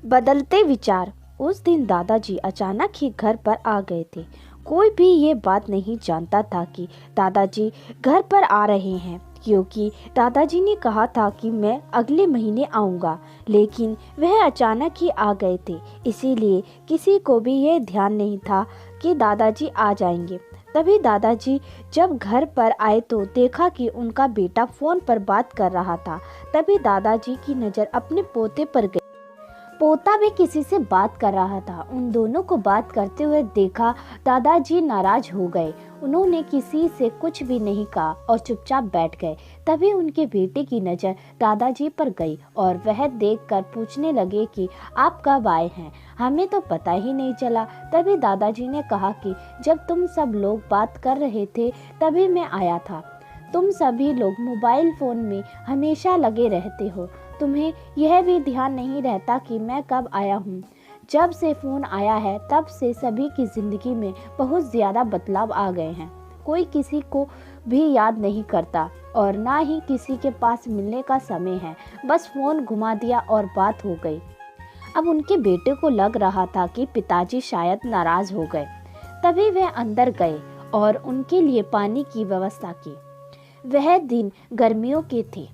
बदलते विचार। उस दिन दादाजी अचानक ही घर पर आ गए थे। कोई भी ये बात नहीं जानता था कि दादाजी घर पर आ रहे हैं, क्योंकि दादाजी ने कहा था कि मैं अगले महीने आऊँगा, लेकिन वह अचानक ही आ गए थे। इसीलिए किसी को भी ये ध्यान नहीं था कि दादाजी आ जाएंगे। तभी दादाजी जब घर पर आए तो देखा कि उनका बेटा फ़ोन पर बात कर रहा था। तभी दादाजी की नज़र अपने पोते पर गई। पोता भी किसी से बात कर रहा था। उन दोनों को बात करते हुए देखा। दादाजी नाराज हो गए। उन्होंने किसी से कुछ भी नहीं कहा और चुपचाप बैठ गए। तभी उनके बेटे की नज़र दादाजी पर गई और वह देखकर पूछने लगे कि आप कब आए हैं, हमें तो पता ही नहीं चला। तभी दादाजी ने कहा कि जब तुम सब लोग बात कर रहे थे तभी मैं आया था। तुम सभी लोग मोबाइल फ़ोन में हमेशा लगे रहते हो, तुम्हें यह भी ध्यान नहीं रहता कि मैं कब आया हूँ। जब से फ़ोन आया है तब से सभी की ज़िंदगी में बहुत ज़्यादा बदलाव आ गए हैं। कोई किसी को भी याद नहीं करता और ना ही किसी के पास मिलने का समय है। बस फ़ोन घुमा दिया और बात हो गई। अब उनके बेटे को लग रहा था कि पिताजी शायद नाराज़ हो गए। तभी वह अंदर गए और उनके लिए पानी की व्यवस्था की। वह दिन गर्मियों के थे।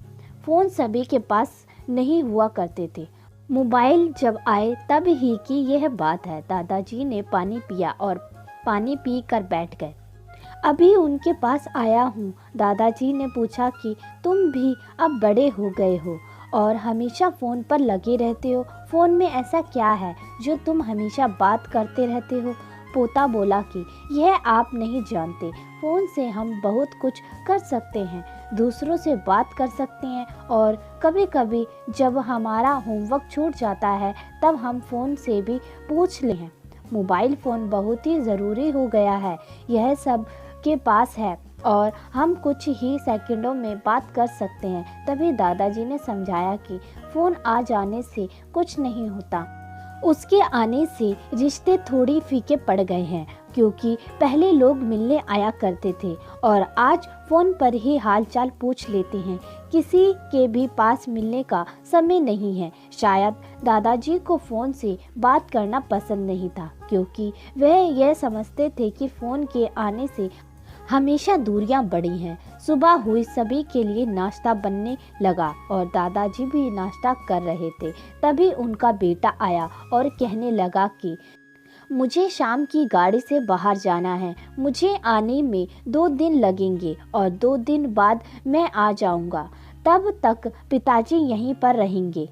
फ़ोन सभी के पास नहीं हुआ करते थे। मोबाइल जब आए तब ही की यह बात है। दादाजी ने पानी पिया और पानी पी कर बैठ गए। अभी उनके पास आया हूँ। दादाजी ने पूछा कि तुम भी अब बड़े हो गए हो और हमेशा फ़ोन पर लगे रहते हो। फ़ोन में ऐसा क्या है जो तुम हमेशा बात करते रहते हो? पोता बोला कि यह आप नहीं जानते, फ़ोन से हम बहुत कुछ कर सकते हैं, दूसरों से बात कर सकते हैं और कभी कभी जब हमारा होमवर्क छूट जाता है तब हम फ़ोन से भी पूछ ले हैं। मोबाइल फ़ोन बहुत ही ज़रूरी हो गया है, यह सब के पास है और हम कुछ ही सेकंडों में बात कर सकते हैं। तभी दादाजी ने समझाया कि फ़ोन आ जाने से कुछ नहीं होता, उसके आने से रिश्ते थोड़ी फीके पड़ गए हैं, क्योंकि पहले लोग मिलने आया करते थे और आज फ़ोन पर ही हालचाल पूछ लेते हैं। किसी के भी पास मिलने का समय नहीं है। शायद दादाजी को फ़ोन से बात करना पसंद नहीं था, क्योंकि वह यह समझते थे कि फ़ोन के आने से हमेशा दूरियां बढ़ी हैं। सुबह हुई, सभी के लिए नाश्ता बनने लगा और दादाजी भी नाश्ता कर रहे थे। तभी उनका बेटा आया और कहने लगा कि मुझे शाम की गाड़ी से बाहर जाना है, मुझे आने में 2 दिन लगेंगे और 2 दिन बाद मैं आ जाऊंगा। तब तक पिताजी यहीं पर रहेंगे।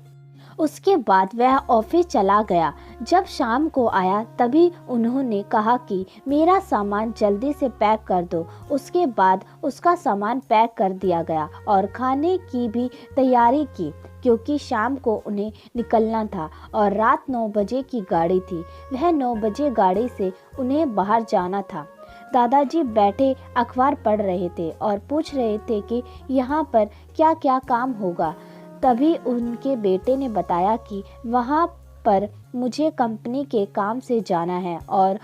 उसके बाद वह ऑफिस चला गया। जब शाम को आया तभी उन्होंने कहा कि मेरा सामान जल्दी से पैक कर दो। उसके बाद उसका सामान पैक कर दिया गया और खाने की भी तैयारी की, क्योंकि शाम को उन्हें निकलना था और रात 9 बजे की गाड़ी थी। वह 9 बजे गाड़ी से उन्हें बाहर जाना था। दादाजी बैठे अखबार पढ़ रहे थे और पूछ रहे थे कि यहाँ पर क्या क्या काम होगा। तभी उनके बेटे ने बताया कि वहाँ पर मुझे कंपनी के काम से जाना है और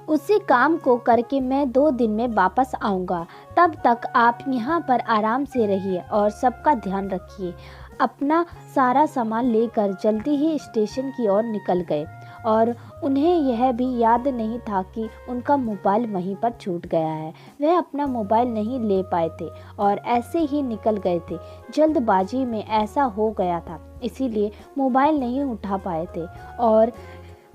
उसी काम को करके मैं 2 दिन में वापस आऊँगा। तब तक आप यहाँ पर आराम से रहिए और सबका ध्यान रखिए। अपना सारा सामान लेकर जल्दी ही स्टेशन की ओर निकल गए और उन्हें यह भी याद नहीं था कि उनका मोबाइल वहीं पर छूट गया है। वह अपना मोबाइल नहीं ले पाए थे और ऐसे ही निकल गए थे। जल्दबाजी में ऐसा हो गया था, इसीलिए मोबाइल नहीं उठा पाए थे। और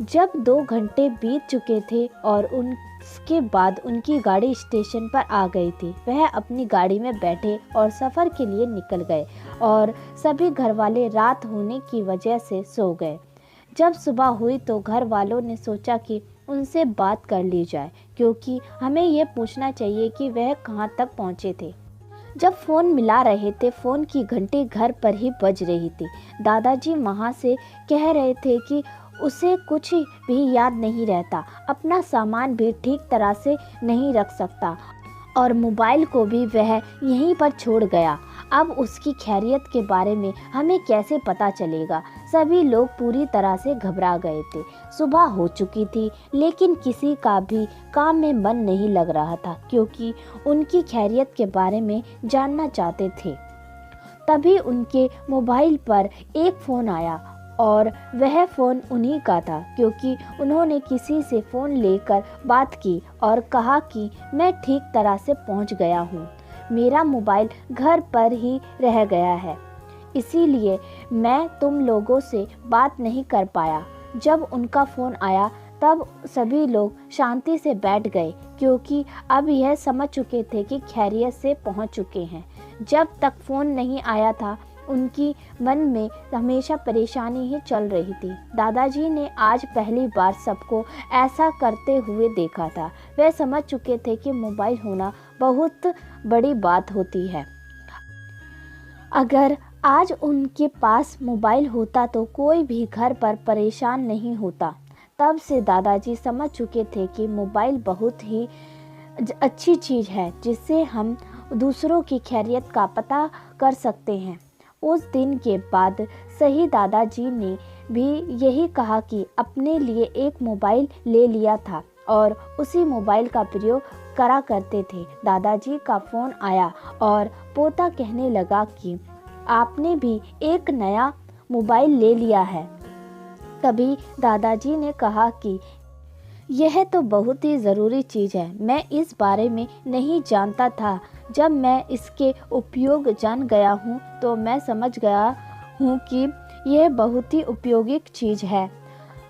जब 2 घंटे बीत चुके थे और उसके बाद उनकी गाड़ी स्टेशन पर आ गई थी, वह अपनी गाड़ी में बैठे और सफ़र के लिए निकल गए और सभी घरवाले रात होने की वजह से सो गए। जब सुबह हुई तो घर वालों ने सोचा कि उनसे बात कर ली जाए, क्योंकि हमें ये पूछना चाहिए कि वह कहाँ तक पहुँचे थे। जब फ़ोन मिला रहे थे, फ़ोन की घंटी घर पर ही बज रही थी। दादाजी वहाँ से कह रहे थे कि उसे कुछ भी याद नहीं रहता, अपना सामान भी ठीक तरह से नहीं रख सकता और मोबाइल को भी वह यहीं पर छोड़ गया। अब उसकी खैरियत के बारे में हमें कैसे पता चलेगा? सभी लोग पूरी तरह से घबरा गए थे। सुबह हो चुकी थी, लेकिन किसी का भी काम में मन नहीं लग रहा था, क्योंकि उनकी खैरियत के बारे में जानना चाहते थे। तभी उनके मोबाइल पर एक फ़ोन आया और वह फ़ोन उन्हीं का था, क्योंकि उन्होंने किसी से फ़ोन लेकर बात की और कहा कि मैं ठीक तरह से पहुंच गया हूं, मेरा मोबाइल घर पर ही रह गया है, इसीलिए मैं तुम लोगों से बात नहीं कर पाया। जब उनका फ़ोन आया तब सभी लोग शांति से बैठ गए, क्योंकि अब यह समझ चुके थे कि खैरियत से पहुंच चुके हैं। जब तक फ़ोन नहीं आया था उनकी मन में हमेशा परेशानी ही चल रही थी। दादाजी ने आज पहली बार सबको ऐसा करते हुए देखा था। वह समझ चुके थे कि मोबाइल होना बहुत बड़ी बात होती है। अगर आज उनके पास मोबाइल होता तो कोई भी घर पर परेशान नहीं होता। तब से दादाजी समझ चुके थे कि मोबाइल बहुत ही अच्छी चीज़ है, जिससे हम दूसरों की खैरियत का पता कर सकते हैं। उस दिन के बाद सही दादाजी ने भी यही कहा कि अपने लिए एक मोबाइल ले लिया था और उसी मोबाइल का प्रयोग करा करते थे। दादाजी का फ़ोन आया और पोता कहने लगा कि आपने भी एक नया मोबाइल ले लिया है। तभी दादाजी ने कहा कि यह तो बहुत ही ज़रूरी चीज़ है, मैं इस बारे में नहीं जानता था। जब मैं इसके उपयोग जान गया हूँ तो मैं समझ गया हूँ कि यह बहुत ही उपयोगी चीज़ है।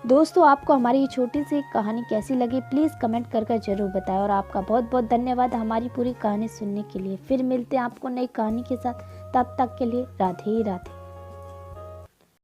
दोस्तों, आपको हमारी ये छोटी सी कहानी कैसी लगी प्लीज़ कमेंट कर ज़रूर बताएं और आपका बहुत बहुत धन्यवाद हमारी पूरी कहानी सुनने के लिए। फिर मिलते हैं आपको नई कहानी के साथ, तब तक के लिए राधे राधे।